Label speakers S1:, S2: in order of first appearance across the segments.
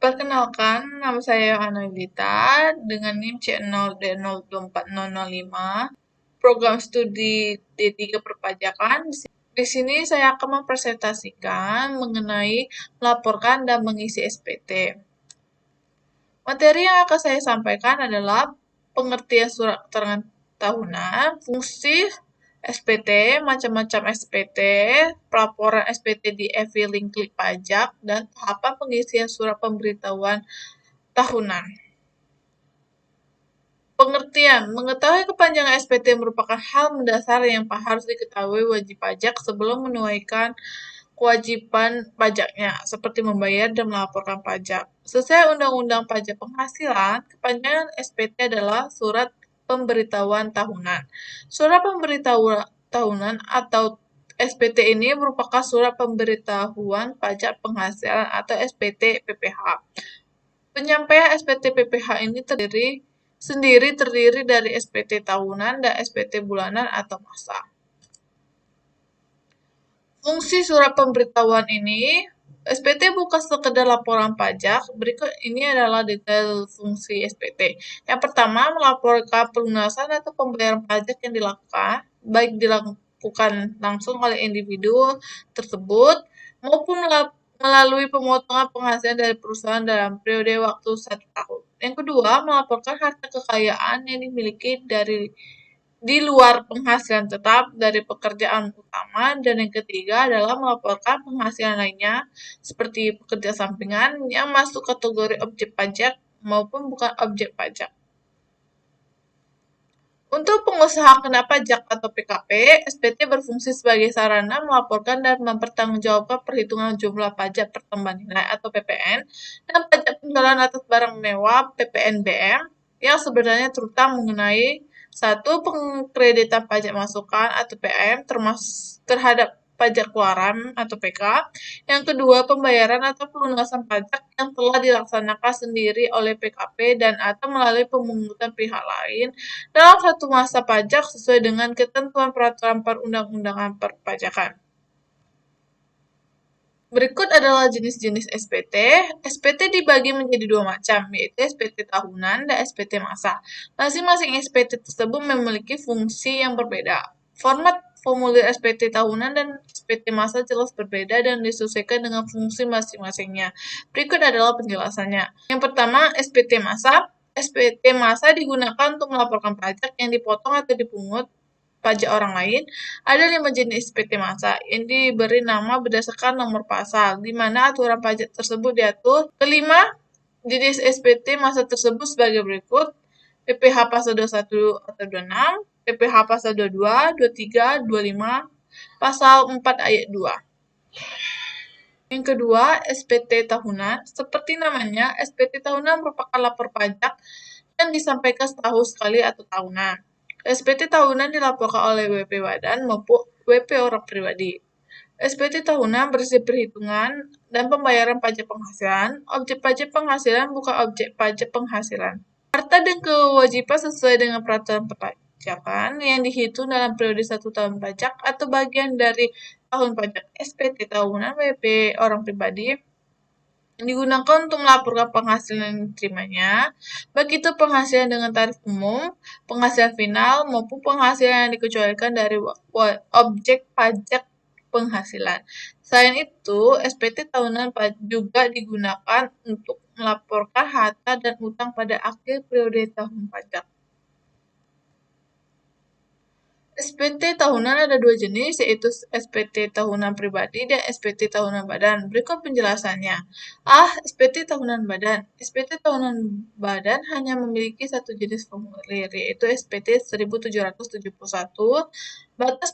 S1: Perkenalkan, nama saya Yohana Yudita dengan NIM C0D024005, program studi D3 Perpajakan. Di sini saya akan mempresentasikan mengenai melaporkan dan mengisi SPT. Materi yang akan saya sampaikan adalah pengertian surat keterangan tahunan, fungsi SPT, macam-macam SPT, pelaporan SPT di e-filing klik pajak, dan tahapan pengisian surat pemberitahuan tahunan. Pengertian, mengetahui kepanjangan SPT merupakan hal mendasar yang harus diketahui wajib pajak sebelum menunaikan kewajiban pajaknya, seperti membayar dan melaporkan pajak. Sesuai Undang-Undang Pajak Penghasilan, kepanjangan SPT adalah Surat Pemberitahuan Tahunan. Surat Pemberitahuan Tahunan atau SPT ini merupakan Surat Pemberitahuan Pajak Penghasilan atau SPT PPH. Penyampaian SPT PPH ini terdiri dari SPT tahunan dan SPT bulanan atau masa. Fungsi surat pemberitahuan ini, SPT bukan sekedar laporan pajak. Berikut ini adalah detail fungsi SPT. Yang pertama, melaporkan pelunasan atau pembayaran pajak yang dilakukan, baik dilakukan langsung oleh individu tersebut maupun melalui pemotongan penghasilan dari perusahaan dalam periode waktu 1 tahun. Yang kedua, melaporkan harta kekayaan yang dimiliki di luar penghasilan tetap dari pekerjaan utama, dan yang ketiga adalah melaporkan penghasilan lainnya seperti pekerja sampingan yang masuk kategori objek pajak maupun bukan objek pajak. Untuk pengusaha kena pajak atau PKP, SPT berfungsi sebagai sarana melaporkan dan mempertanggungjawabkan perhitungan jumlah pajak pertambahan nilai atau PPN dan pajak penjualan atas barang mewah PPNBM yang sebenarnya terutama mengenai satu, pengkreditan pajak masukan atau PM terhadap pajak keluaran atau PK. Yang kedua, pembayaran atau pelunasan pajak yang telah dilaksanakan sendiri oleh PKP dan atau melalui pemungutan pihak lain dalam satu masa pajak sesuai dengan ketentuan peraturan perundang-undangan perpajakan. Berikut adalah jenis-jenis SPT. SPT dibagi menjadi dua macam, yaitu SPT tahunan dan SPT masa. Masing-masing SPT tersebut memiliki fungsi yang berbeda. Format formulir SPT tahunan dan SPT masa jelas berbeda dan disesuaikan dengan fungsi masing-masingnya. Berikut adalah penjelasannya. Yang pertama, SPT masa. SPT masa digunakan untuk melaporkan pajak yang dipotong atau dipungut pajak orang lain. Ada 5 jenis SPT masa yang diberi nama berdasarkan nomor pasal, di mana aturan pajak tersebut diatur. Kelima, jenis SPT masa tersebut sebagai berikut: PPh pasal 21 atau 26, PPh pasal 22, 23, 25, pasal 4 ayat 2. Yang kedua, SPT tahunan. Seperti namanya, SPT tahunan merupakan lapor pajak yang disampaikan setahun sekali atau tahunan. SPT tahunan dilaporkan oleh WP Badan maupun WP orang pribadi. SPT tahunan berisi perhitungan dan pembayaran pajak penghasilan. Objek pajak penghasilan bukan objek pajak penghasilan. Harta dan kewajiban sesuai dengan peraturan perpajakan yang dihitung dalam periode 1 tahun pajak atau bagian dari tahun pajak. SPT tahunan WP orang pribadi digunakan untuk melaporkan penghasilan yang diterimanya, baik itu penghasilan dengan tarif umum, penghasilan final, maupun penghasilan yang dikecualikan dari objek pajak penghasilan. Selain itu, SPT tahunan juga digunakan untuk melaporkan harta dan utang pada akhir periode tahun pajak. SPT tahunan ada dua jenis, yaitu SPT tahunan pribadi dan SPT tahunan badan. Berikut penjelasannya. SPT tahunan badan. SPT tahunan badan hanya memiliki satu jenis formulir, yaitu SPT 1771. Batas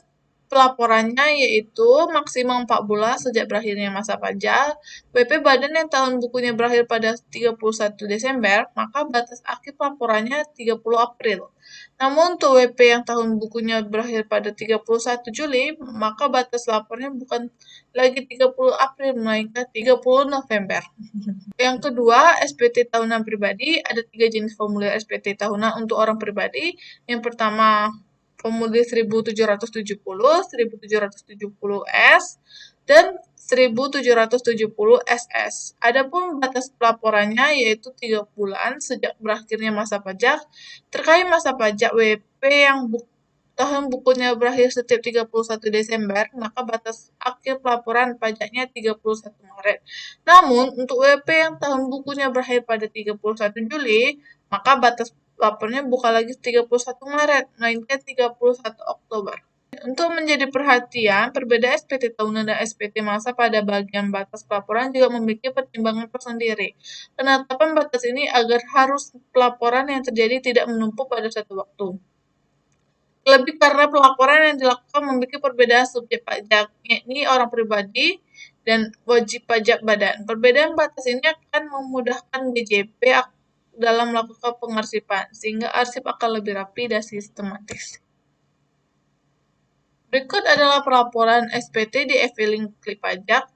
S1: pelaporannya yaitu maksimal 4 bulan sejak berakhirnya masa pajak. WP Badan yang tahun bukunya berakhir pada 31 Desember, maka batas akhir pelaporannya 30 April. Namun untuk WP yang tahun bukunya berakhir pada 31 Juli, maka batas lapornya bukan lagi 30 April, melainkan 30 November. Yang kedua, SPT tahunan pribadi. Ada 3 jenis formulir SPT tahunan untuk orang pribadi. Yang pertama, formulir 1770, 1770S, dan 1.770 SS. Adapun batas pelaporannya yaitu 3 bulan sejak berakhirnya masa pajak. Terkait masa pajak WP yang tahun bukunya berakhir setiap 31 Desember, maka batas akhir pelaporan pajaknya 31 Maret. Namun, untuk WP yang tahun bukunya berakhir pada 31 Juli, maka batas lapornya bukan lagi 31 Maret, melainkan 31 Oktober. Untuk menjadi perhatian, perbedaan SPT tahunan dan SPT masa pada bagian batas pelaporan juga memiliki pertimbangan tersendiri. Penetapan batas ini agar harus pelaporan yang terjadi tidak menumpuk pada satu waktu. Lebih karena pelaporan yang dilakukan memiliki perbedaan subjek pajak, yakni orang pribadi dan wajib pajak badan. Perbedaan batas ini akan memudahkan DJP dalam melakukan pengarsipan, sehingga arsip akan lebih rapi dan sistematis. Berikut adalah pelaporan SPT di e-filing Klik Pajak.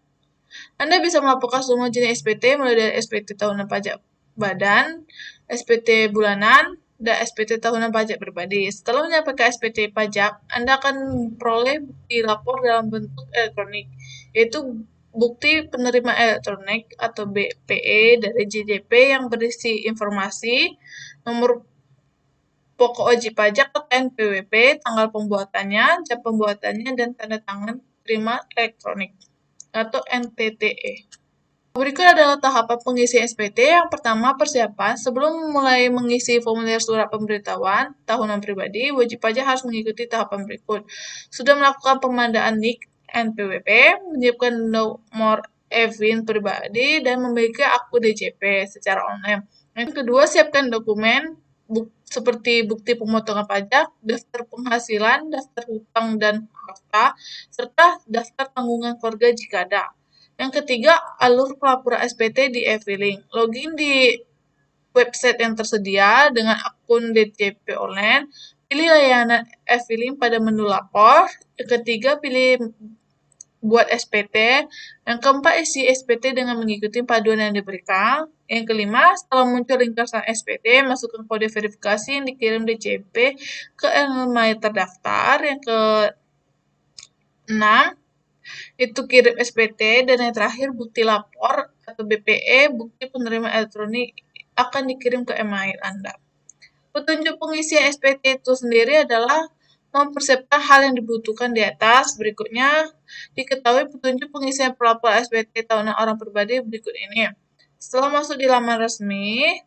S1: Anda bisa melaporkan semua jenis SPT mulai dari SPT tahunan pajak badan, SPT bulanan, dan SPT tahunan pajak pribadi. Setelah menyampaikan SPT pajak, Anda akan memperoleh bukti lapor dalam bentuk elektronik, yaitu bukti penerima elektronik atau BPE dari JJP yang berisi informasi, nomor pokok wajib pajak atau NPWP, tanggal pembuatannya, jam pembuatannya, dan tanda tangan terima elektronik atau NTTE. Berikut adalah tahapan pengisian SPT. Yang pertama, persiapan. Sebelum mulai mengisi formulir surat pemberitahuan tahunan pribadi, wajib pajak harus mengikuti tahapan berikut. Sudah melakukan pemandaan NIK NPWP, menyiapkan nomor EVIN pribadi, dan memiliki akun DJP secara online. Yang kedua, siapkan dokumen seperti bukti pemotongan pajak, daftar penghasilan, daftar hutang dan harta, serta daftar tanggungan keluarga jika ada. Yang ketiga, alur pelaporan SPT di e-filing. Login di website yang tersedia dengan akun DJP online, pilih layanan e-filing pada menu lapor. Yang ketiga, pilih buat SPT. Yang keempat, isi SPT dengan mengikuti paduan yang diberikan. Yang kelima, setelah muncul ringkasan SPT, masukkan kode verifikasi yang dikirim DJP ke email terdaftar. Yang keenam, itu kirim SPT. Dan yang terakhir, bukti lapor atau BPE, bukti penerima elektronik akan dikirim ke email Anda. Petunjuk pengisian SPT itu sendiri adalah mempersiapkan hal yang dibutuhkan di atas. Berikutnya, diketahui petunjuk pengisian pelaporan SPT tahunan orang pribadi berikut ini. Setelah masuk di laman resmi,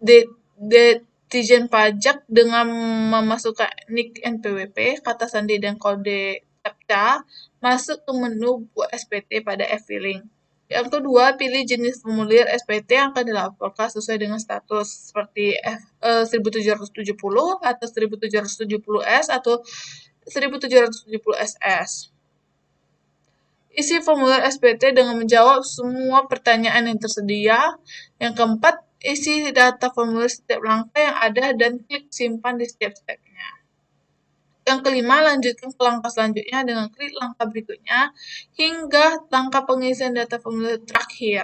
S1: Ditjen Pajak dengan memasukkan NIK NPWP, kata sandi dan kode CAPTCHA, masuk ke menu buat SPT pada e-filing. Yang kedua, pilih jenis formulir SPT yang akan dilaporkan sesuai dengan status, seperti 1770 atau 1770S atau 1770SS. Isi formulir SPT dengan menjawab semua pertanyaan yang tersedia. Yang keempat, isi data formulir setiap langkah yang ada dan klik simpan di setiap stepnya. Yang kelima, lanjutkan ke langkah selanjutnya dengan klik langkah berikutnya hingga langkah pengisian data formulir terakhir.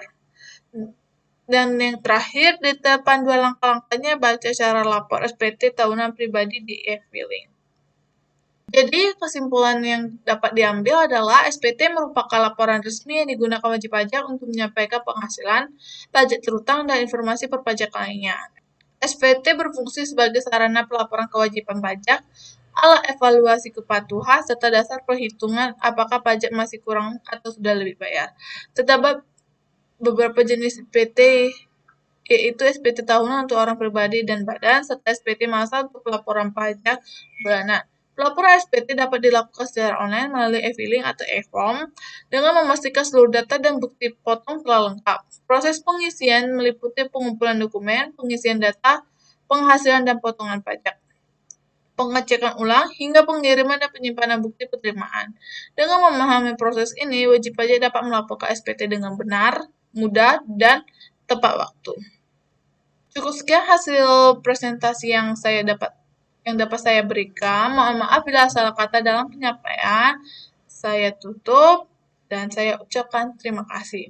S1: Dan yang terakhir, detail panduan langkah-langkahnya baca cara lapor SPT tahunan pribadi di e-filing. Jadi, kesimpulan yang dapat diambil adalah SPT merupakan laporan resmi yang digunakan wajib pajak untuk menyampaikan penghasilan, pajak terutang, dan informasi perpajakan lainnya. SPT berfungsi sebagai sarana pelaporan kewajiban pajak, alat evaluasi kepatuhan, serta dasar perhitungan apakah pajak masih kurang atau sudah lebih bayar. Terdapat beberapa jenis SPT, yaitu SPT tahunan untuk orang pribadi dan badan, serta SPT masa untuk pelaporan pajak bulanan. Pelaporan SPT dapat dilakukan secara online melalui e-filing atau e-form dengan memastikan seluruh data dan bukti potong telah lengkap. Proses pengisian meliputi pengumpulan dokumen, pengisian data, penghasilan dan potongan pajak, pengecekan ulang, hingga pengiriman dan penyimpanan bukti penerimaan. Dengan memahami proses ini, wajib pajak dapat melaporkan SPT dengan benar, mudah, dan tepat waktu. Cukup sekian hasil presentasi yang dapat saya berikan. Mohon maaf bila salah kata dalam penyampaian. Saya tutup dan saya ucapkan terima kasih.